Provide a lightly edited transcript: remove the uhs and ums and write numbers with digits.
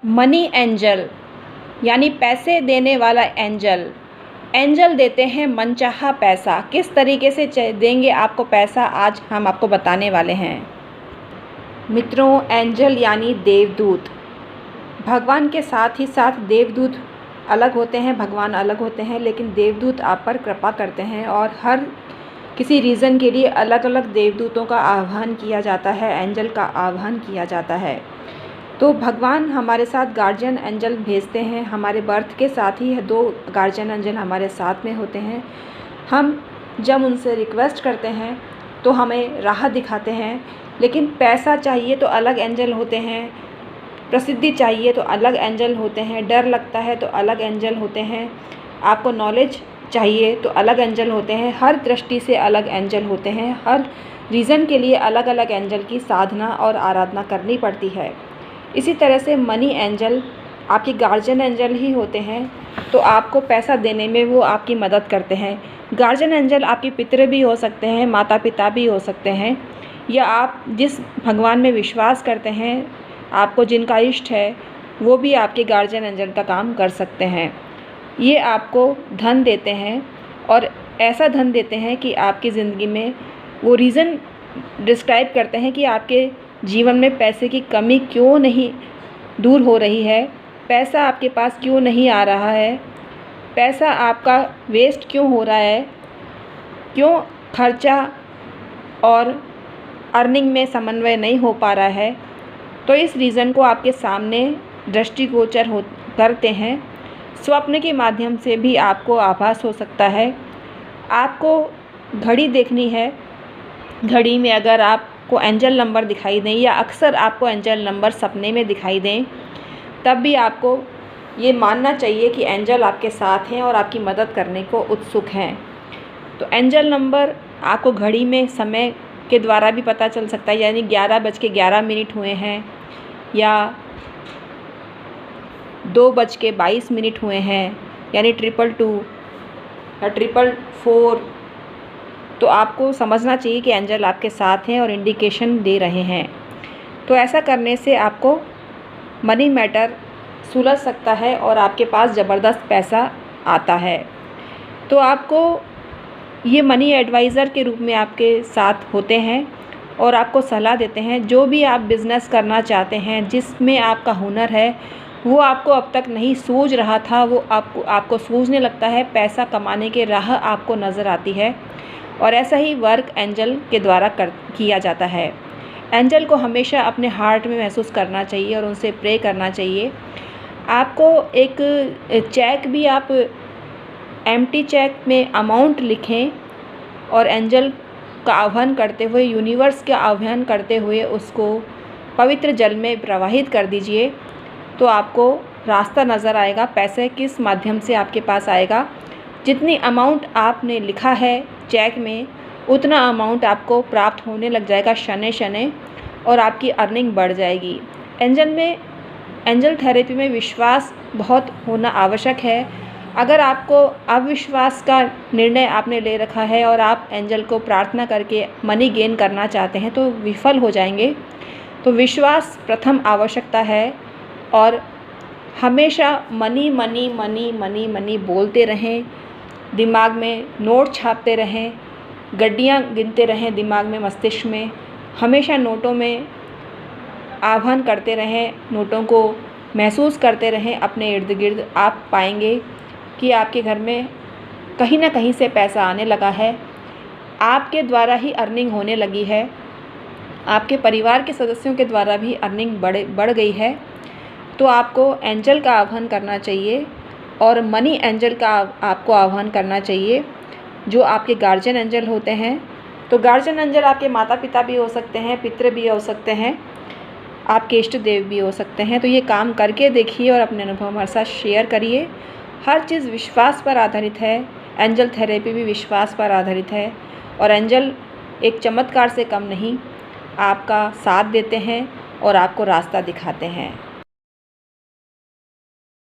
Money angel यानी पैसे देने वाला एंजल। एंजल देते हैं मनचाहा पैसा। किस तरीके से देंगे आपको पैसा, आज हम आपको बताने वाले हैं। मित्रों, एंजल यानी देवदूत। भगवान के साथ ही साथ देवदूत अलग होते हैं, भगवान अलग होते हैं, लेकिन देवदूत आप पर कृपा करते हैं और हर किसी रीज़न के लिए अलग अलग देवदूतों का आह्वान किया जाता है, एंजल का आह्वान किया जाता है। तो भगवान हमारे साथ गार्जियन एंजल भेजते हैं। हमारे बर्थ के साथ ही 2 गार्जियन एंजल हमारे साथ में होते हैं। हम जब उनसे रिक्वेस्ट करते हैं तो हमें राह दिखाते हैं, लेकिन पैसा चाहिए तो अलग एंजल होते हैं, प्रसिद्धि चाहिए तो अलग एंजल होते हैं, डर लगता है तो अलग एंजल होते हैं, आपको नॉलेज चाहिए तो अलग एंजल होते हैं। हर दृष्टि से अलग एंजल होते हैं। हर रीज़न के लिए अलग अलग एंजल की साधना और आराधना करनी पड़ती है। इसी तरह से मनी एंजल आपके गार्जियन एंजल ही होते हैं, तो आपको पैसा देने में वो आपकी मदद करते हैं। गार्जियन एंजल आपके पितृ भी हो सकते हैं, माता पिता भी हो सकते हैं, या आप जिस भगवान में विश्वास करते हैं, आपको जिनका इष्ट है, वो भी आपके गार्जियन एंजल का काम कर सकते हैं। ये आपको धन देते हैं और ऐसा धन देते हैं कि आपकी ज़िंदगी में वो रीज़न डिस्क्राइब करते हैं कि आपके जीवन में पैसे की कमी क्यों नहीं दूर हो रही है, पैसा आपके पास क्यों नहीं आ रहा है, पैसा आपका वेस्ट क्यों हो रहा है, क्यों खर्चा और अर्निंग में समन्वय नहीं हो पा रहा है। तो इस रीज़न को आपके सामने दृष्टिगोचर करते हैं। स्वप्न के माध्यम से भी आपको आभास हो सकता है। आपको घड़ी देखनी है, घड़ी में अगर आपको एंजल नंबर दिखाई दें या अक्सर आपको एंजल नंबर सपने में दिखाई दें, तब भी आपको ये मानना चाहिए कि एंजल आपके साथ हैं और आपकी मदद करने को उत्सुक हैं। तो एंजल नंबर आपको घड़ी में समय के द्वारा भी पता चल सकता है, यानी 11:11 हुए हैं या 2:22 हुए हैं, यानी 222 या 444। तो आपको समझना चाहिए कि एंजल आपके साथ हैं और इंडिकेशन दे रहे हैं। तो ऐसा करने से आपको मनी मैटर सुलझ सकता है और आपके पास ज़बरदस्त पैसा आता है। तो आपको ये मनी एडवाइज़र के रूप में आपके साथ होते हैं और आपको सलाह देते हैं। जो भी आप बिज़नेस करना चाहते हैं, जिसमें आपका हुनर है, वो आपको अब तक नहीं सूझ रहा था, वो आपको सूझने लगता है। पैसा कमाने के राह आपको नज़र आती है और ऐसा ही वर्क एंजल के द्वारा किया जाता है। एंजल को हमेशा अपने हार्ट में महसूस करना चाहिए और उनसे प्रे करना चाहिए। आपको एक चेक भी आप एम्प्टी चेक में अमाउंट लिखें और एंजल का आह्वान करते हुए, यूनिवर्स का आह्वान करते हुए उसको पवित्र जल में प्रवाहित कर दीजिए। तो आपको रास्ता नज़र आएगा, पैसे किस माध्यम से आपके पास आएगा। जितनी अमाउंट आपने लिखा है चेक में, उतना अमाउंट आपको प्राप्त होने लग जाएगा शनै शनै, और आपकी अर्निंग बढ़ जाएगी। एंजल थेरेपी में विश्वास बहुत होना आवश्यक है। अगर आपको अविश्वास का निर्णय आपने ले रखा है और आप एंजल को प्रार्थना करके मनी गेन करना चाहते हैं, तो विफल हो जाएंगे। तो विश्वास प्रथम आवश्यकता है और हमेशा money money money money money बोलते रहें, दिमाग में नोट छापते रहें, गड्डियाँ गिनते रहें दिमाग में, मस्तिष्क में, हमेशा नोटों में आह्वान करते रहें, नोटों को महसूस करते रहें अपने इर्द गिर्द। आप पाएंगे कि आपके घर में कहीं ना कहीं से पैसा आने लगा है, आपके द्वारा ही अर्निंग होने लगी है, आपके परिवार के सदस्यों के द्वारा भी अर्निंग बढ़ गई है। तो आपको एंजल का आह्वान करना चाहिए और मनी एंजल का आपको आह्वान करना चाहिए, जो आपके गार्जियन एंजल होते हैं। तो गार्जियन एंजल आपके माता पिता भी हो सकते हैं, पितृ भी हो सकते हैं, आपके इष्ट देव भी हो सकते हैं। तो ये काम करके देखिए और अपने अनुभव हमारे साथ शेयर करिए। हर चीज़ विश्वास पर आधारित है, एंजल थेरेपी भी विश्वास पर आधारित है, और एंजल एक चमत्कार से कम नहीं, आपका साथ देते हैं और आपको रास्ता दिखाते हैं।